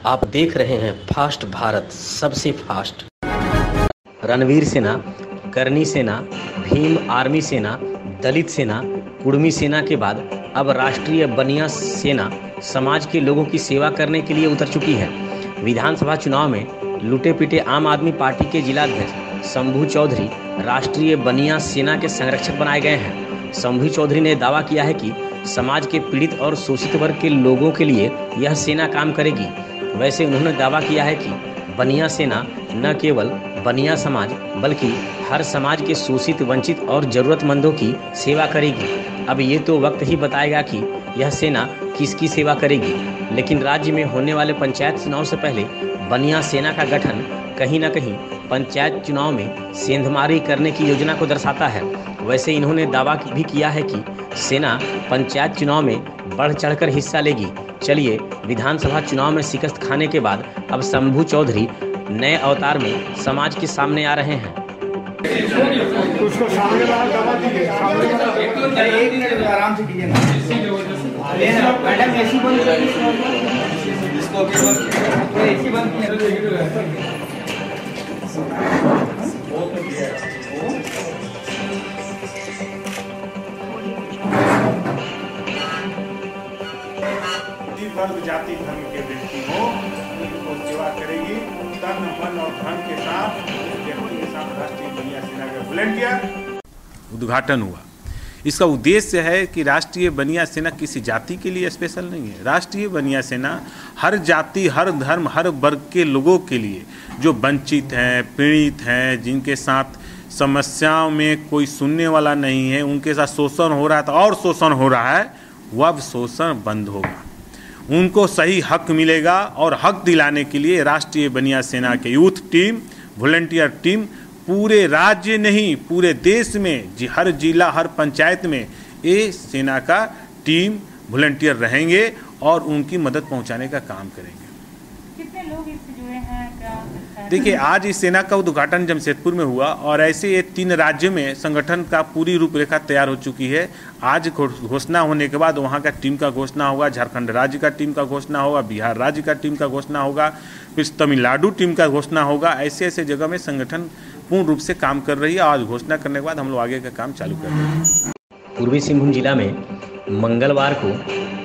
आप देख रहे हैं फास्ट भारत, सबसे फास्ट। रणवीर सेना, करनी सेना, भीम आर्मी सेना, दलित सेना, कुर्मी सेना के बाद अब राष्ट्रीय बनिया सेना समाज के लोगों की सेवा करने के लिए उतर चुकी है। विधानसभा चुनाव में लूटे पीटे आम आदमी पार्टी के जिलाध्यक्ष शंभू चौधरी राष्ट्रीय बनिया सेना के संरक्षक बनाए गए हैं। शंभू चौधरी ने दावा किया है कि समाज के पीड़ित और शोषित वर्ग के लोगों के लिए यह सेना काम करेगी। वैसे उन्होंने दावा किया है कि बनिया सेना न केवल बनिया समाज बल्कि हर समाज के शोषित, वंचित और ज़रूरतमंदों की सेवा करेगी। अब ये तो वक्त ही बताएगा कि यह सेना किसकी सेवा करेगी, लेकिन राज्य में होने वाले पंचायत चुनाव से पहले बनिया सेना का गठन कहीं न कहीं पंचायत चुनाव में सेंधमारी करने की योजना को दर्शाता है। वैसे इन्होंने दावा भी किया है कि सेना पंचायत चुनाव में बढ़ चढ़कर हिस्सा लेगी। चलिए, विधानसभा चुनाव में शिकस्त खाने के बाद अब शंभू चौधरी नए अवतार में समाज के सामने आ रहे हैं। उसको सामने वाला दबा दीजिए, सामने वाला एक मिनट आराम से कीजिए ना मैडम। एसी बंद करिए, इसको एसी बंद कीजिए। वर्ग जाति धर्म के व्यक्ति हो उनको सेवा करेगी तन मन और धन के साथ व्यक्ति के साथ राष्ट्रीय बनिया सेना का वॉलंटियर उद्घाटन हुआ। इसका उद्देश्य है कि राष्ट्रीय बनिया सेना किसी जाति के लिए स्पेशल नहीं है। राष्ट्रीय बनिया सेना हर जाति, हर धर्म, हर वर्ग के लोगों के लिए जो वंचित हैं, पीड़ित हैं, जिनके साथ समस्याओं में कोई सुनने वाला नहीं है, उनके साथ शोषण हो रहा था और शोषण हो रहा है, वह अब शोषण बंद होगा, उनको सही हक मिलेगा। और हक दिलाने के लिए राष्ट्रीय बनिया सेना के यूथ टीम, वॉलंटियर टीम पूरे राज्य नहीं पूरे देश में हर जिला, हर पंचायत में ये सेना का टीम वॉलंटियर रहेंगे और उनकी मदद पहुंचाने का काम करेंगे। कितने लोग इससे जुड़े हैं? देखिए, आज इस सेना का उद्घाटन जमशेदपुर में हुआ और ऐसे ये 3 राज्यों में संगठन का पूरी रूपरेखा तैयार हो चुकी है। आज घोषणा होने के बाद वहाँ का टीम का घोषणा होगा, झारखंड राज्य का टीम का घोषणा होगा, बिहार राज्य का टीम का घोषणा होगा, फिर तमिलनाडु टीम का घोषणा होगा। ऐसे ऐसे जगह में संगठन पूर्ण रूप से काम कर रही है। आज घोषणा करने के बाद हम लोग आगे का काम चालू कर रहे हैं। पूर्वी सिंहभूम जिला में मंगलवार को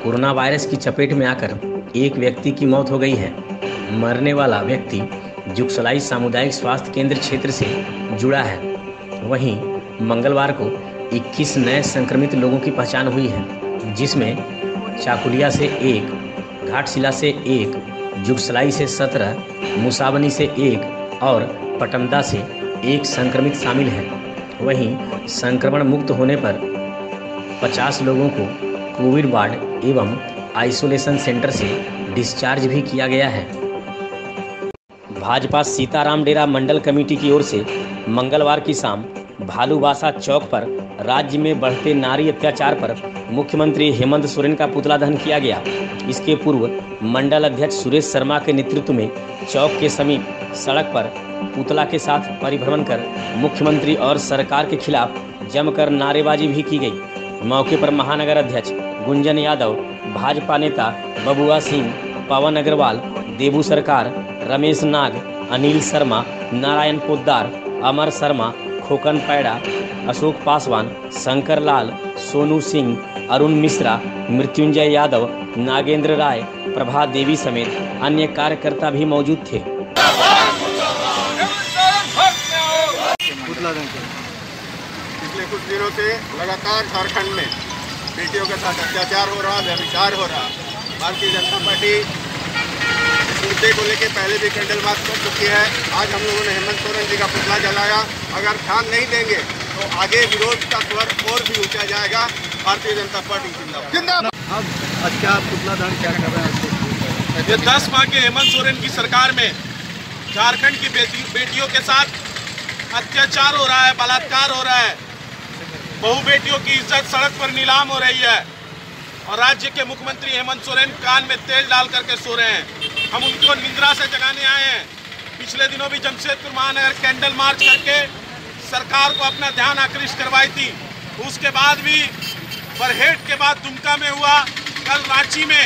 कोरोना वायरस की चपेट में आकर एक व्यक्ति की मौत हो गई है। मरने वाला व्यक्ति जुगसलाई सामुदायिक स्वास्थ्य केंद्र क्षेत्र से जुड़ा है। वहीं मंगलवार को 21 नए संक्रमित लोगों की पहचान हुई है, जिसमें चाकुलिया से 1, घाटशिला से 1, जुगसलाई से 17, मुसाबनी से 1 और पटमदा से 1 संक्रमित शामिल हैं। वहीं संक्रमण मुक्त होने पर 50 लोगों को कोविड वार्ड एवं आइसोलेशन सेंटर से डिस्चार्ज भी किया गया है। भाजपा सीताराम डेरा मंडल कमेटी की ओर से मंगलवार की शाम भालूबासा चौक पर राज्य में बढ़ते नारी अत्याचार पर मुख्यमंत्री हेमंत सोरेन का पुतला दहन किया गया। इसके पूर्व मंडल अध्यक्ष सुरेश शर्मा के नेतृत्व में चौक के समीप सड़क पर पुतला के साथ परिभ्रमण कर मुख्यमंत्री और सरकार के खिलाफ जमकर नारेबाजी भी की गई। मौके पर महानगर अध्यक्ष गुंजन यादव, भाजपा नेता बबुआ सिंह, पवन अग्रवाल, देबू सरकार, रमेश नाग, अनिल शर्मा, नारायण पोद्दार, अमर शर्मा, खोकन पैड़ा, अशोक पासवान, शंकर लाल, सोनू सिंह, अरुण मिश्रा, मृत्युंजय यादव, नागेंद्र राय, प्रभा देवी समेत अन्य कार्यकर्ता भी मौजूद थे। पिछले कुछ दिनों से लगातार झारखंड में बेटियों के साथ अत्याचार हो रहा, व्यभिचार हो रहा। भारतीय जनता पार्टी इस मुद्दे को लेकर पहले भी कैंडल मार्च कर चुकी है। आज हम लोगों ने हेमंत सोरेन जी का पुतला जलाया। अगर ध्यान नहीं देंगे तो आगे विरोध का स्वर और भी ऊंचा जाएगा। भारतीय जनता पार्टी जिंदाबाद। अब आज क्या पुतला दहन क्या कर रहे हैं? ये 10 माह के हेमंत सोरेन की सरकार में झारखंड की बेटियों के साथ अत्याचार हो रहा है, बलात्कार हो रहा है, बहु बेटियों की इज्जत सड़क पर नीलाम हो रही है और राज्य के मुख्यमंत्री हेमंत सोरेन कान में तेल डाल करके सो रहे हैं। हम उनको निंद्रा से जगाने आए हैं। पिछले दिनों भी जमशेदपुर महानगर कैंडल मार्च करके सरकार को अपना ध्यान आकृष्ट करवाई थी। उसके बाद भी बरहेट के बाद दुमका में हुआ, कल रांची में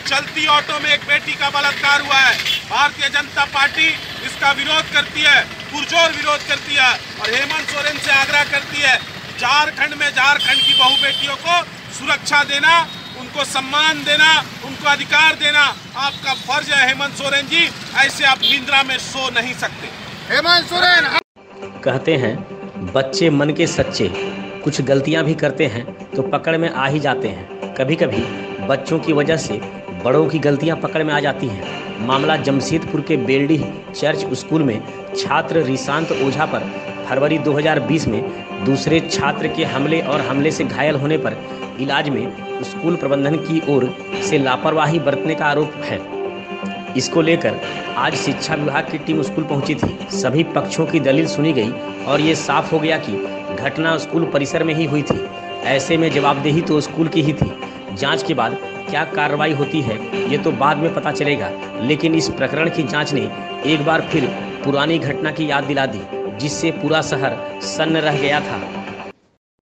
चलती ऑटो में एक बेटी का बलात्कार हुआ है। भारतीय जनता पार्टी इसका विरोध करती है, पुरजोर विरोध करती है और हेमंत सोरेन से आग्रह करती है झारखंड में झारखंड की बहू बेटियों को सुरक्षा देना, उनको सम्मान देना, उनको अधिकार देना आपका फर्ज है। हेमंत सोरेन जी, ऐसे आप निंद्रा में सो नहीं सकते। हेमंत सोरेन कहते हैं बच्चे मन के सच्चे, कुछ गलतियां भी करते हैं तो पकड़ में आ ही जाते हैं। कभी कभी बच्चों की वजह से बड़ों की गलतियां पकड़ में आ जाती हैं। मामला जमशेदपुर के बेलडीह चर्च स्कूल में छात्र रिशांत ओझा पर फरवरी 2020 में दूसरे छात्र के हमले से घायल होने पर इलाज में स्कूल प्रबंधन की ओर से लापरवाही बरतने का आरोप है। इसको लेकर आज शिक्षा विभाग की टीम स्कूल पहुंची थी। सभी पक्षों की दलील सुनी गई और ये साफ हो गया कि घटना स्कूल परिसर में ही हुई थी। ऐसे में जवाबदेही तो स्कूल की ही थी। जांच के बाद क्या कार्रवाई होती है ये तो बाद में पता चलेगा, लेकिन इस प्रकरण की जांच ने एक बार फिर पुरानी घटना की याद दिला दी, जिससे पूरा शहर सन्न रह गया था।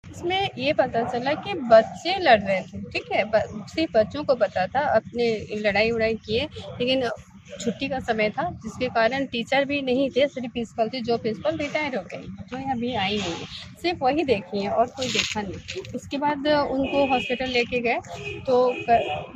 इसमें ये पता चला कि बच्चे लड़ रहे थे, ठीक है, सिर्फ बच्चों को पता था, अपने लड़ाई उड़ाई किए, लेकिन छुट्टी का समय था जिसके कारण टीचर भी नहीं थे, सिर्फ प्रिंसिपल थी। जो प्रिंसिपल रिटायर हो गई, जो अभी आई नहीं है, सिर्फ वही देखी है और कोई देखा नहीं। उसके बाद उनको हॉस्पिटल लेके गए, तो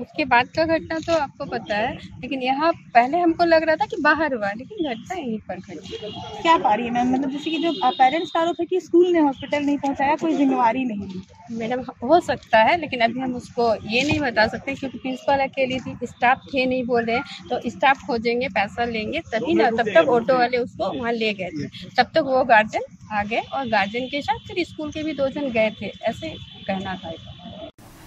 उसके बाद का घटना तो आपको पता है, लेकिन यहाँ पहले हमको लग रहा था कि बाहर हुआ, लेकिन घटना यहीं पर घटी। क्या पा रही है मैम, मतलब जैसे कि जो पेरेंट्स का आरोप है कि स्कूल ने हॉस्पिटल नहीं पहुंचाया, कोई जिम्मेवारी नहीं ली। मैडम हो सकता है, लेकिन अभी हम उसको ये नहीं बता सकते क्योंकि प्रिंसिपल अकेली थी, स्टाफ थे नहीं बोल रहे, तो स्टाफ खोजेंगे, पैसा लेंगे तभी ना। तब तक ऑटो वाले उसको वहाँ ले गए थे, तब तक वो गार्जियन आ गए और गार्जियन के साथ फिर स्कूल के भी 2 जन गए थे, ऐसे कहना था।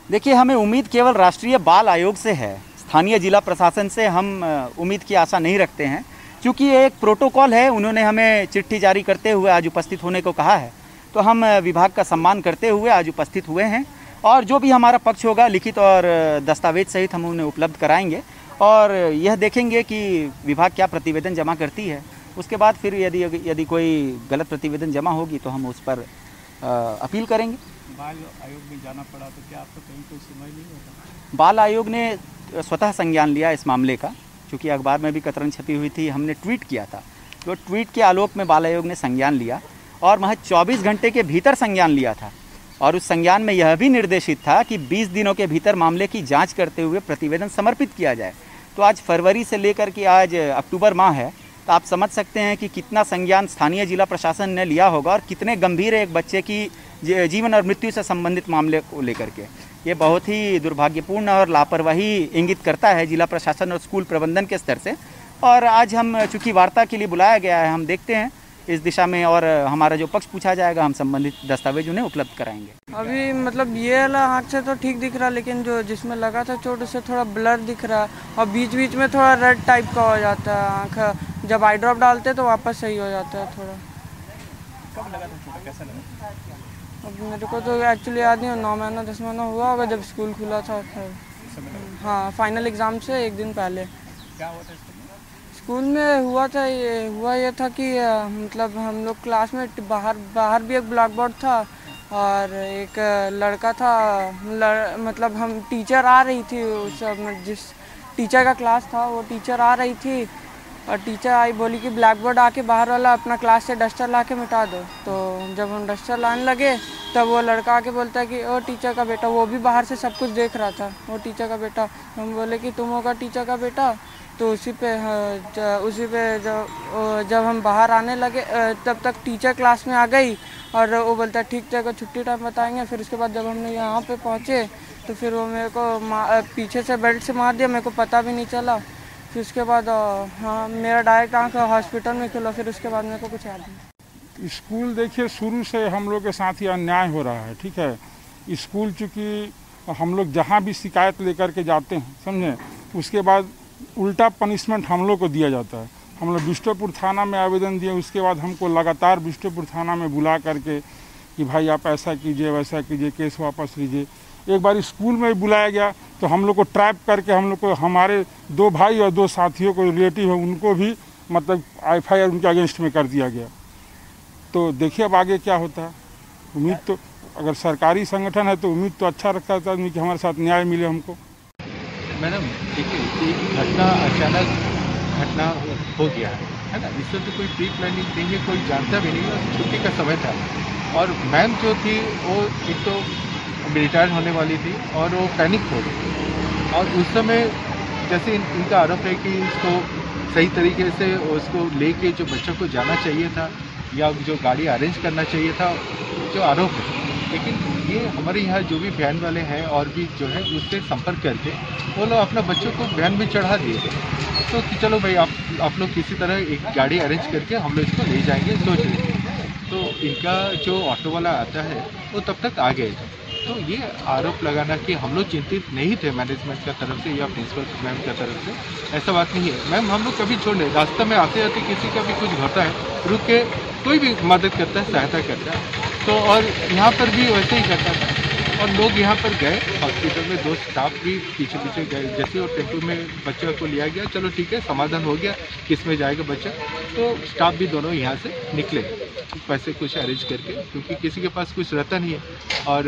देखिए, हमें उम्मीद केवल राष्ट्रीय बाल आयोग से है, स्थानीय जिला प्रशासन से हम उम्मीद की आशा नहीं रखते हैं, क्योंकि ये एक प्रोटोकॉल है। उन्होंने हमें चिट्ठी जारी करते हुए आज उपस्थित होने को कहा है, तो हम विभाग का सम्मान करते हुए आज उपस्थित हुए हैं और जो भी हमारा पक्ष होगा लिखित और दस्तावेज सहित हम उन्हें उपलब्ध कराएंगे और यह देखेंगे कि विभाग क्या प्रतिवेदन जमा करती है। उसके बाद फिर यदि कोई गलत प्रतिवेदन जमा होगी तो हम उस पर अपील करेंगे। बाल आयोग में जाना पड़ा तो क्या आपको कहीं कोई सुनवाई नहीं होता? बाल आयोग ने स्वतः संज्ञान लिया इस मामले का, क्योंकि अखबार में भी कतरन छपी हुई थी, हमने ट्वीट किया था। तो ट्वीट के आलोक में बाल आयोग ने संज्ञान लिया और महज 24 घंटे के भीतर संज्ञान लिया था और उस संज्ञान में यह भी निर्देशित था कि 20 दिनों के भीतर मामले की जांच करते हुए प्रतिवेदन समर्पित किया जाए। तो आज फरवरी से लेकर के आज अक्टूबर माह है, तो आप समझ सकते हैं कि कितना संज्ञान स्थानीय जिला प्रशासन ने लिया होगा और कितने गंभीर है एक बच्चे की जीवन और मृत्यु से संबंधित मामले को लेकर के। ये बहुत ही दुर्भाग्यपूर्ण और लापरवाही इंगित करता है जिला प्रशासन और स्कूल प्रबंधन के स्तर से। और आज हम चूँकि वार्ता के लिए बुलाया गया है, हम देखते हैं इस दिशा में और हमारा जो पक्ष पूछा जाएगा हम संबंधित दस्तावेज उन्हें उपलब्ध कराएंगे। अभी मतलब ये वाला आँख से तो ठीक दिख रहा, लेकिन जो जिसमें लगा था चोट उससे थोड़ा ब्लर दिख रहा और बीच बीच में थोड़ा रेड टाइप का हो जाता है आँख। जब आई ड्रॉप डालते तो वापस सही हो जाता है थोड़ा। कब लगा था चोट, कैसा लगा? अब मेरे को तो एक्चुअली याद नहीं, 9 महीना 10 महीना हुआ होगा जब स्कूल खुला था। हाँ, फाइनल एग्ज़ाम से 1 दिन पहले। क्या हुआ था स्कूल में? हुआ ये था कि मतलब हम लोग क्लास में बाहर भी एक ब्लैक बोर्ड था और एक लड़का था, मतलब हम टीचर आ रही थी, उस जिस टीचर का क्लास था वो टीचर आ रही थी और टीचर आई, बोली कि ब्लैक बोर्ड आके बाहर वाला अपना क्लास से डस्टर ला के मिटा दो। तो जब हम डस्टर लाने लगे तब वो लड़का आके बोलता है कि ओ टीचर का बेटा, वो भी बाहर से सब कुछ देख रहा था, वो टीचर का बेटा। हम बोले कि तुम होगा टीचर का बेटा। तो उसी पे जब हम बाहर आने लगे तब तक टीचर क्लास में आ गई और वो बोलता है ठीक है, छुट्टी टाइम बताएंगे। फिर उसके बाद जब हमने यहाँ पे पहुँचे तो फिर वो मेरे को पीछे से बेल्ट से मार दिया, मेरे को पता भी नहीं चला। फिर उसके बाद हाँ, मेरा डायरेक्ट आँख हॉस्पिटल में खुला, फिर उसके बाद मेरे को कुछ याद नहीं। स्कूल देखिए, शुरू से हम लोग के साथ ही अन्याय हो रहा है, ठीक है। स्कूल चूँकि हम लोग जहाँ भी शिकायत लेकर के जाते हैं, समझे, उसके बाद उल्टा पनिशमेंट हम लोग को दिया जाता है। हम लोग बिष्टुपुर थाना में आवेदन दिए, उसके बाद हमको लगातार बिष्टुपुर थाना में बुला करके कि भाई आप ऐसा कीजिए वैसा कीजिए, केस वापस लीजिए। एक बार स्कूल में बुलाया गया तो हम लोग को ट्रैप करके हम लोग को, हमारे 2 भाई और 2 साथियों को रिलेटिव है, उनको भी मतलब FIR उनके अगेंस्ट में कर दिया गया। तो देखिए अब आगे क्या होता है। उम्मीद तो अगर सरकारी संगठन है तो उम्मीद तो अच्छा रखता था कि हमारे साथ न्याय मिले हमको। मैडम देखिए एक घटना अचानक घटना हो गया है ना, इससे तो कोई प्री प्लानिंग नहीं है, कोई जानता भी नहीं है, छुट्टी का समय था। और मैम जो थी वो एक तो रिटायर होने वाली थी और वो पैनिक हो गई। और उस समय जैसे इनका आरोप है कि इसको सही तरीके से उसको लेके जो बच्चों को जाना चाहिए था या जो गाड़ी अरेंज करना चाहिए था, जो आरोप है। लेकिन ये हमारे यहाँ जो भी वैन वाले हैं और भी जो है उससे संपर्क करके वो लोग अपना बच्चों को वैन में चढ़ा दिए थे। तो कि चलो भाई आप लोग किसी तरह एक गाड़ी अरेंज करके हम लोग इसको ले जाएंगे सोच रहे थे। तो इनका जो ऑटो वाला आता है वो तब तक आ गए थे। तो ये आरोप लगाना कि हम लोग चिंतित नहीं थे मैनेजमेंट का तरफ से या प्रिंसिपल मैम का तरफ से, ऐसा बात नहीं है। मैम हम लोग कभी छोड़ ले, रास्ते में आते आते किसी का भी कुछ होता है रुक के कोई भी मदद करता है, सहायता करता है। तो और यहाँ पर भी वैसे ही करता था। और लोग यहाँ पर गए हॉस्पिटल में, 2 स्टाफ भी पीछे पीछे गए। जैसे वो टेम्पो में बच्चे को लिया गया, चलो ठीक है समाधान हो गया, किस में जाएगा बच्चा, तो स्टाफ भी दोनों यहाँ से निकले पैसे कुछ अरेंज करके, क्योंकि किसी के पास कुछ रहता नहीं है। और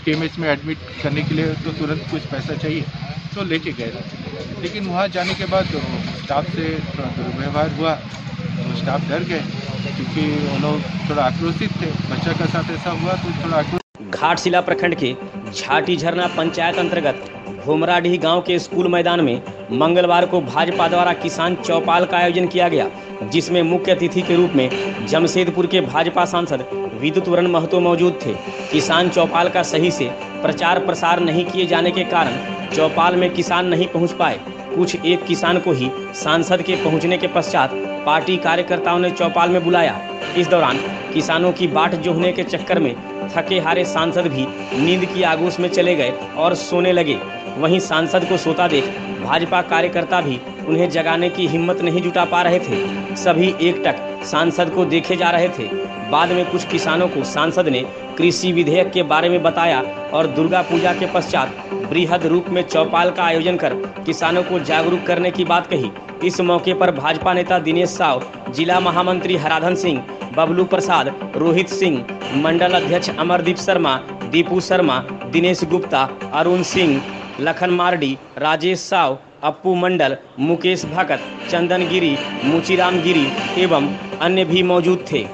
TMH में एडमिट करने के लिए तो तुरंत कुछ पैसा चाहिए, तो लेके गए थे। लेकिन वहाँ जाने के बाद स्टाफ से थोड़ा दुर्व्यवहार हुआ, तो स्टाफ डर गए क्योंकि वो लोग थोड़ा आक्रोशित थे। बच्चा का साथ ऐसा हुआ तो थोड़ा आक्रोशित। घाटशिला प्रखंड के झाटी झरना पंचायत अंतर्गत भोमराडीह गांव के स्कूल मैदान में मंगलवार को भाजपा द्वारा किसान चौपाल का आयोजन किया गया, जिसमें मुख्य अतिथि के रूप में जमशेदपुर के भाजपा सांसद विद्युत वरण महतो मौजूद थे। किसान चौपाल का सही से प्रचार प्रसार नहीं किए जाने के कारण चौपाल में किसान नहीं पहुंच पाए। कुछ एक किसान को ही सांसद के पहुंचने के पश्चात पार्टी कार्यकर्ताओं ने चौपाल में बुलाया। इस दौरान किसानों की बाट जोहने के चक्कर में थके हारे सांसद भी नींद की आगोश में चले गए और सोने लगे। वहीं सांसद को सोता देख भाजपा कार्यकर्ता भी उन्हें जगाने की हिम्मत नहीं जुटा पा रहे थे। सभी एकटक सांसद को देखे जा रहे थे। बाद में कुछ किसानों को सांसद ने कृषि विधेयक के बारे में बताया और दुर्गा पूजा के पश्चात बृहद रूप में चौपाल का आयोजन कर किसानों को जागरूक करने की बात कही। इस मौके पर भाजपा नेता दिनेश साव, जिला महामंत्री हराधन सिंह, बबलू प्रसाद, रोहित सिंह, मंडल अध्यक्ष अमरदीप शर्मा, दीपू शर्मा, दिनेश गुप्ता, अरुण सिंह, लखन मार्डी, राजेश साव, अप्पू मंडल, मुकेश भगत, चंदन गिरी, मुचीराम गिरी एवं अन्य भी मौजूद थे।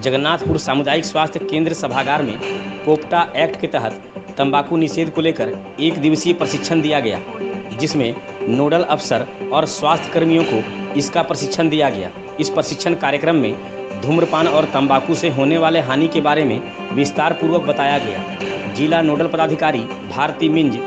जगन्नाथपुर सामुदायिक स्वास्थ्य केंद्र सभागार में पोप्टा एक्ट के तहत तंबाकू निषेध को लेकर 1 दिवसीय प्रशिक्षण दिया गया, जिसमें नोडल अफसर और स्वास्थ्य कर्मियों को इसका प्रशिक्षण दिया गया। इस प्रशिक्षण कार्यक्रम में धूम्रपान और तंबाकू से होने वाले हानि के बारे में विस्तार पूर्वक बताया गया। जिला नोडल पदाधिकारी भारती मिंज,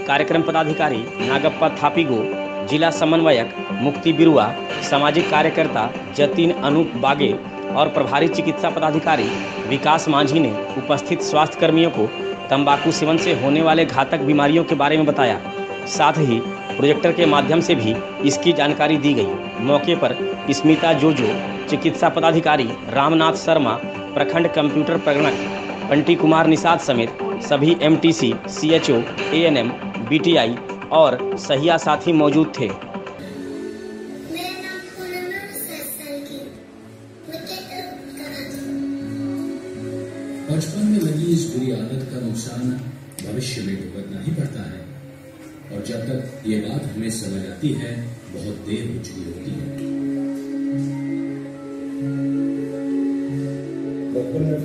कार्यक्रम पदाधिकारी नागप्पा थापीगो, जिला समन्वयक मुक्ति बिरुआ, सामाजिक कार्यकर्ता जतिन अनूप बागे और प्रभारी चिकित्सा पदाधिकारी विकास मांझी ने उपस्थित स्वास्थ्य कर्मियों को तंबाकू सेवन से होने वाले घातक बीमारियों के बारे में बताया। साथ ही प्रोजेक्टर के माध्यम से भी इसकी जानकारी दी गई। मौके पर स्मिता जोजो, चिकित्सा पदाधिकारी रामनाथ शर्मा, प्रखंड कंप्यूटर प्रगणक पंटी कुमार निषाद समेत सभी MTC, CHO, ANM, BTI और सहिया साथी मौजूद थे। बचपन में लगी इस बुरी आदत का नुकसान भविष्य में भुगतना ही पड़ता है, और जब तक ये बात हमें समझ आती है बहुत देर हो चुकी होती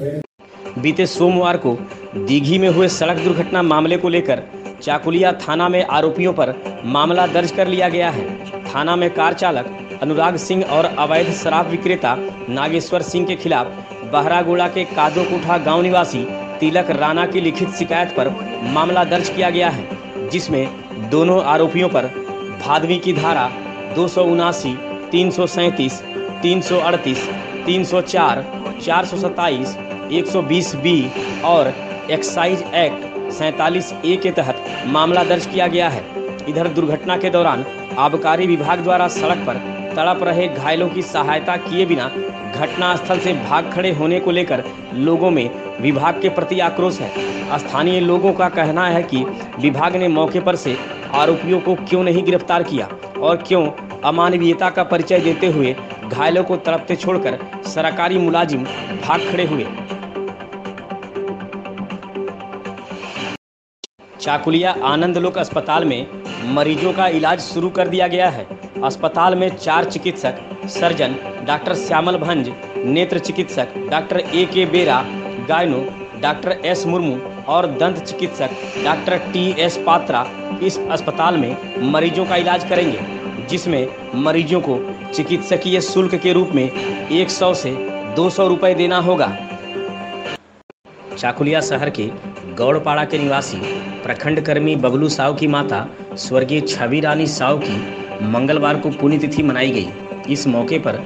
है। बीते सोमवार को दीघी में हुए सड़क दुर्घटना मामले को लेकर चाकुलिया थाना में आरोपियों पर मामला दर्ज कर लिया गया है। थाना में कार चालक अनुराग सिंह और अवैध शराब विक्रेता नागेश्वर सिंह के खिलाफ बहरागोड़ा के कादोकोठा गांव निवासी तिलक राणा की लिखित शिकायत पर मामला दर्ज किया गया है, जिसमें दोनों आरोपियों पर भादवी की धारा 279, 337, 338, 304, 427, 120B और एक्साइज एक्ट 47A के तहत मामला दर्ज किया गया है। इधर दुर्घटना के दौरान आबकारी विभाग द्वारा सड़क पर तड़प रहे घायलों की सहायता किए बिना घटनास्थल से भाग खड़े होने को लेकर लोगों में विभाग के प्रति आक्रोश है। स्थानीय लोगों का कहना है कि विभाग ने मौके पर से आरोपियों को क्यों नहीं गिरफ्तार किया और क्यों अमानवीयता का परिचय देते हुए घायलों को तड़पते छोड़कर सरकारी मुलाजिम भाग खड़े हुए। चाकुलिया आनंद लोक अस्पताल में मरीजों का इलाज शुरू कर दिया गया है। अस्पताल में 4 चिकित्सक, सर्जन डॉक्टर श्यामल भंज, नेत्र चिकित्सक डॉक्टर A.K. बेरा, गायनो डॉक्टर S. मुर्मू और दंत चिकित्सक डॉक्टर T.S. पात्रा इस अस्पताल में मरीजों का इलाज करेंगे, जिसमें मरीजों को चिकित्सकीय शुल्क के रूप में 100 से 200 रुपये देना होगा। चाकुलिया शहर के गौड़पाड़ा के निवासी प्रखंड कर्मी बबलू साव की माता स्वर्गीय छवि रानी साव की मंगलवार को पुण्यतिथि मनाई गई। इस मौके पर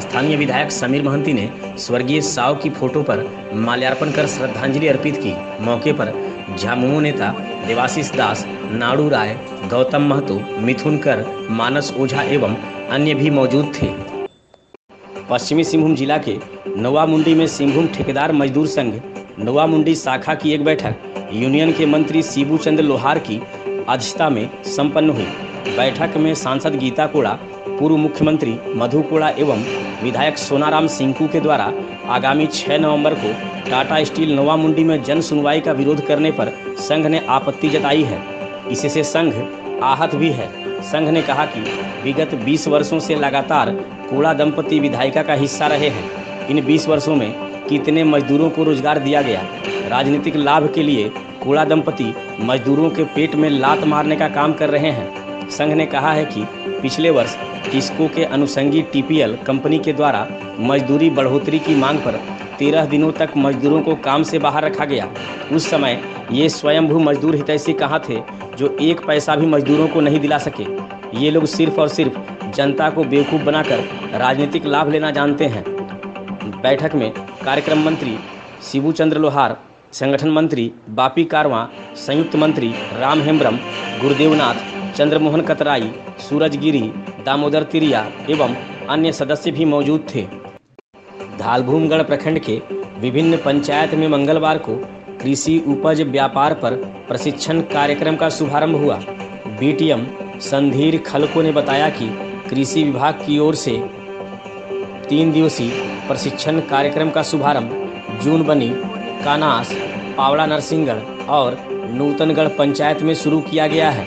स्थानीय विधायक समीर महंती ने स्वर्गीय साव की फोटो पर माल्यार्पण कर श्रद्धांजलि अर्पित की। मौके पर झामुमो नेता देवाशीष दास, नाड़ू राय, गौतम महतो, मिथुन कर, मानस ओझा एवं अन्य भी मौजूद थे। पश्चिमी सिंहभूम जिला के नवा मुंडी में सिंहभूम ठेकेदार मजदूर संघ नवा मुंडी शाखा की एक बैठक यूनियन के मंत्री शिबू चंद्र लोहार की अध्यक्षता में संपन्न हुई। बैठक में सांसद गीता कोड़ा, पूर्व मुख्यमंत्री मधु कोड़ा एवं विधायक सोनाराम सिंकू के द्वारा आगामी 6 नवंबर को टाटा स्टील नवा मुंडी में जन सुनवाई का विरोध करने पर संघ ने आपत्ति जताई है। इससे संघ आहत भी है। संघ ने कहा कि विगत 20 वर्षों से लगातार कोड़ा दंपति विधायिका का हिस्सा रहे हैं। इन 20 वर्षों में कितने मजदूरों को रोजगार दिया गया। राजनीतिक लाभ के लिए कोड़ा दंपति मजदूरों के पेट में लात मारने का काम कर रहे हैं। संघ ने कहा है कि पिछले वर्ष टिस्को के अनुषंगी TPL कंपनी के द्वारा मजदूरी बढ़ोतरी की मांग पर 13 दिनों तक मजदूरों को काम से बाहर रखा गया। उस समय ये स्वयंभू मजदूर हितैषी कहाँ थे जो 1 पैसा भी मजदूरों को नहीं दिला सके। ये लोग सिर्फ और सिर्फ जनता को बेवकूफ़ बनाकर राजनीतिक लाभ लेना जानते हैं। बैठक में कार्यक्रम मंत्री शिबू चंद्र लोहार, संगठन मंत्री बापी कारवां, संयुक्त मंत्री राम हेम्ब्रम, गुरुदेवनाथ, चंद्रमोहन कतराई, सूरज गिरी, दामोदर तिरिया एवं अन्य सदस्य भी मौजूद थे। धालभूमगढ़ प्रखंड के विभिन्न पंचायत में मंगलवार को कृषि उपज व्यापार पर प्रशिक्षण कार्यक्रम का शुभारंभ हुआ। BTM संधीर खलको ने बताया कि कृषि विभाग की ओर से 3 दिवसीय प्रशिक्षण कार्यक्रम का शुभारंभ जूनबनी, कानास, पावड़ा नरसिंहगढ़ और नूतनगढ़ पंचायत में शुरू किया गया है,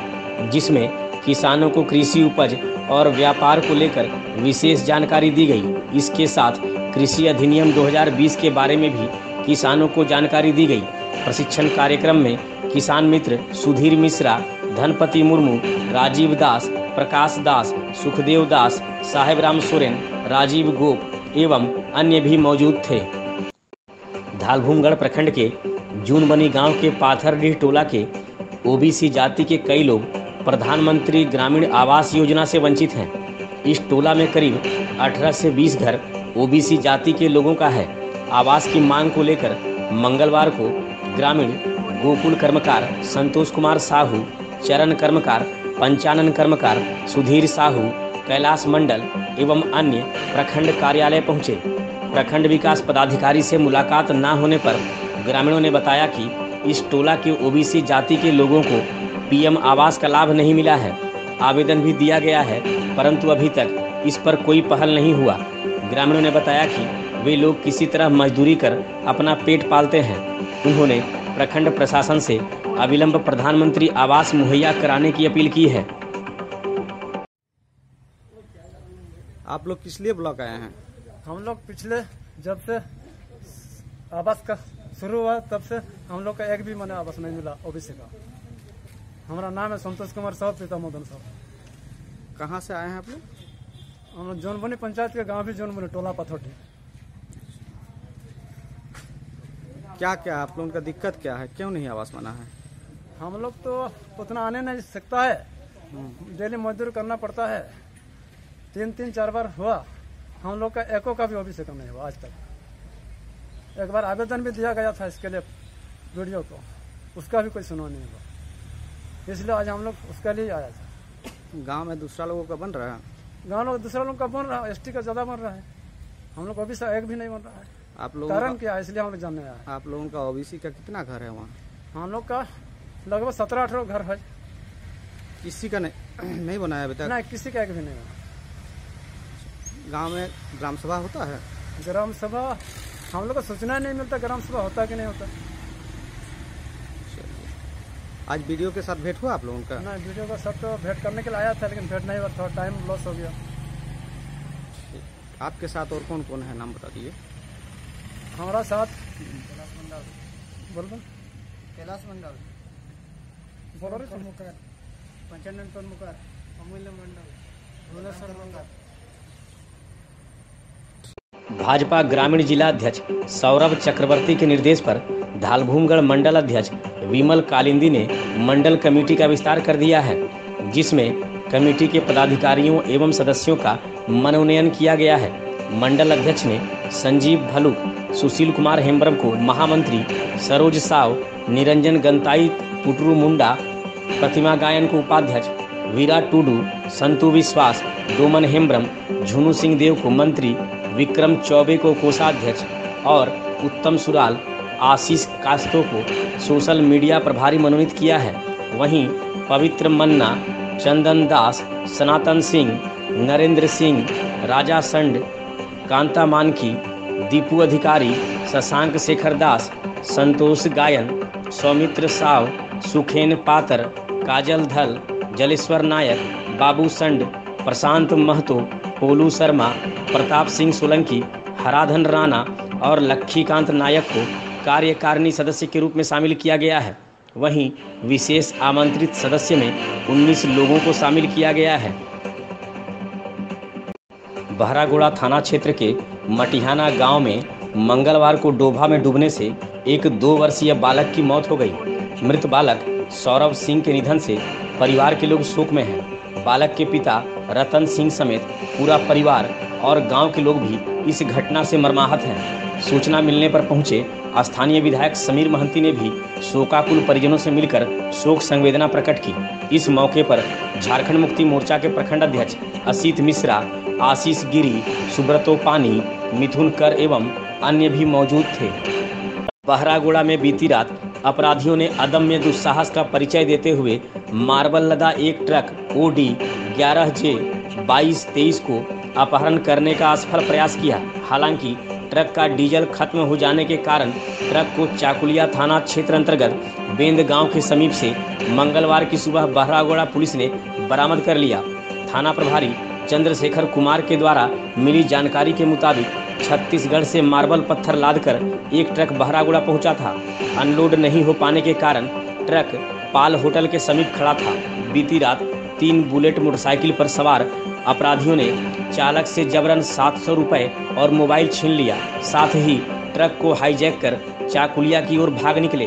जिसमें किसानों को कृषि उपज और व्यापार को लेकर विशेष जानकारी दी गई। इसके साथ कृषि अधिनियम 2020 के बारे में भी किसानों को जानकारी दी गई। प्रशिक्षण कार्यक्रम में किसान मित्र सुधीर मिश्रा, धनपति मुर्मू, राजीव दास, प्रकाश दास, सुखदेव दास, साहेब राम सोरेन, राजीव गोप एवं अन्य भी मौजूद थे। धालभूमगढ़ प्रखंड के जूनबनी गांव के पाथरडीह टोला के OBC जाति के कई लोग प्रधानमंत्री ग्रामीण आवास योजना से वंचित हैं। इस टोला में करीब 18 से 20 घर OBC जाति के लोगों का है। आवास की मांग को लेकर मंगलवार को ग्रामीण गोकुल कर्मकार संतोष कुमार साहू, चरण कर्मकार, पंचानन कर्मकार, सुधीर साहू, कैलाश मंडल एवं अन्य प्रखंड कार्यालय पहुंचे। प्रखंड विकास पदाधिकारी से मुलाकात न होने पर ग्रामीणों ने बताया कि इस टोला के OBC जाति के लोगों को PM आवास का लाभ नहीं मिला है। आवेदन भी दिया गया है, परंतु अभी तक इस पर कोई पहल नहीं हुआ। ग्रामीणों ने बताया कि वे लोग किसी तरह मजदूरी कर अपना पेट पालते हैं। उन्होंने प्रखंड प्रशासन से अविलंब प्रधानमंत्री आवास मुहैया कराने की अपील की है। आप लोग किस लिए ब्लॉक आए हैं? हम लोग पिछले जब से आवास का शुरू हुआ तब से हम लोग का एक भी मने आवास नहीं मिला OBC का। हमारा नाम है संतोष कुमार साहब, पिता मदन साहब। कहाँ से आए हैं आप लोग? हम लोग जौनबनी पंचायत के गांव भी जौनबनी टोला पथौटी। क्या क्या आप लोगों का दिक्कत क्या है, क्यों नहीं आवास बना है? हम लोग तो उतना आने नहीं सकता है, डेली मजदूर करना पड़ता है। 3-3 4 बार हुआ, हम लोग का एको का भी OBC का नहीं हुआ आज तक। एक बार आवेदन भी दिया गया था इसके लिए वीडियो को, उसका भी कोई सुनवाई नहीं हुआ। इसलिए आज हम लोग उसके लिए आया था। गांव में दूसरा लोगों का बन रहा है? गाँव लोग दूसरा लोग का बन रहा है, ST का ज्यादा बन रहा है, हम लोग OBC एक भी नहीं बन रहा है। आप लोग कारण क्या है, इसलिए हम लोग जानने आए। आप लोगों का OBC का कितना घर है वहाँ? हम लोग का लगभग 17-18 घर है। किसी का नहीं बनाया अभी तक? नहीं, किसी का एक भी नहीं बना। गांव में ग्राम सभा होता है? ग्राम सभा हम लोग को सूचना नहीं मिलता ग्राम सभा होता कि नहीं होता। आज वीडियो के साथ भेंट हुआ आप लोगों का? नहीं, वीडियो का साथ तो भेंट करने के लिए आया था, लेकिन भेंट नहीं हुआ, थोड़ा टाइम लॉस हो गया। आपके साथ और कौन कौन है, नाम बता दीजिए। हमारा साथ बोल कैलाश मंडल, पंचानन तोरमुकर, अमूल्य मंडल, भुवनेश्वर मंडल। भाजपा ग्रामीण जिला अध्यक्ष सौरभ चक्रवर्ती के निर्देश पर धालभूमगढ़ मंडल अध्यक्ष विमल कालिंदी ने मंडल कमेटी का विस्तार कर दिया है, जिसमें कमेटी के पदाधिकारियों एवं सदस्यों का मनोनयन किया गया है। मंडल अध्यक्ष ने संजीव भलू, सुशील कुमार हेम्ब्रम को महामंत्री, सरोज साव, निरंजन गंताई पुटरू मुंडा, प्रतिमा गायन को उपाध्यक्ष, वीरा टूडू, संतु विश्वास, डोमन हेम्ब्रम, झुनू सिंह देव को मंत्री, विक्रम चौबे को कोषाध्यक्ष और उत्तम सुराल, आशीष कास्तो को सोशल मीडिया प्रभारी मनोनीत किया है। वहीं पवित्र मन्ना, चंदन दास, सनातन सिंह, नरेंद्र सिंह, राजा संड, कांता मानकी, दीपू अधिकारी, शशांक शेखर दास, संतोष गायन, सौमित्र साव, सुखेन पातर, काजल धल, जलेश्वर नायक, बाबू संड, प्रशांत महतो, पोलू शर्मा, प्रताप सिंह सोलंकी, हराधन राणा और लक्ष्मीकांत नायक को कार्यकारिणी सदस्य के रूप में शामिल किया गया है। वहीं विशेष आमंत्रित सदस्य में 19 लोगों को शामिल किया गया है। बहरागोड़ा थाना क्षेत्र के मटिहाना गांव में मंगलवार को डोभा में डूबने से एक 2 वर्षीय बालक की मौत हो गई। मृत बालक सौरभ सिंह के निधन से परिवार के लोग शोक में हैं। बालक के पिता रतन सिंह समेत पूरा परिवार और गांव के लोग भी इस घटना से मर्माहत हैं। सूचना मिलने पर पहुंचे स्थानीय विधायक समीर महंती ने भी शोकाकुल परिजनों से मिलकर शोक संवेदना प्रकट की। इस मौके पर झारखंड मुक्ति मोर्चा के प्रखंड अध्यक्ष असित मिश्रा, आशीष गिरी, सुब्रतो पानी, मिथुन कर एवं अन्य भी मौजूद थे। बहरागोड़ा में बीती रात अपराधियों ने अदम्य दुस्साहस का परिचय देते हुए मार्बल लदा एक ट्रक OD 11J2223 को अपहरण करने का असफल प्रयास किया। हालांकि ट्रक का डीजल खत्म हो जाने के कारण ट्रक को चाकुलिया थाना क्षेत्र अंतर्गत बेंद गांव के समीप से मंगलवार की सुबह बहरागोड़ा पुलिस ने बरामद कर लिया। थाना प्रभारी चंद्रशेखर कुमार के द्वारा मिली जानकारी के मुताबिक छत्तीसगढ़ से मार्बल पत्थर लादकर एक ट्रक बहरागोड़ा पहुंचा था। अनलोड नहीं हो पाने के कारण ट्रक पाल होटल के समीप खड़ा था। बीती रात 3 बुलेट मोटरसाइकिल पर सवार अपराधियों ने चालक से जबरन 700 रुपये और मोबाइल छीन लिया। साथ ही ट्रक को हाईजैक कर चाकुलिया की ओर भाग निकले,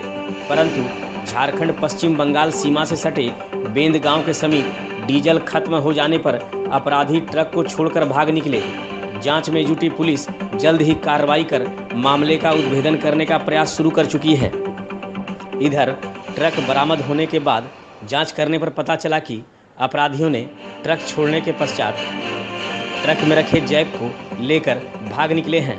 परंतु झारखंड पश्चिम बंगाल सीमा से सटे बेंद गांव के समीप डीजल खत्म हो जाने पर अपराधी ट्रक को छोड़कर भाग निकले। जांच में जुटी पुलिस जल्द ही कार्रवाई कर मामले का उद्भेदन करने का प्रयास शुरू कर चुकी है। इधर ट्रक बरामद होने के बाद जांच करने पर पता चला कि अपराधियों ने ट्रक छोड़ने के पश्चात ट्रक में रखे जैक को लेकर भाग निकले हैं।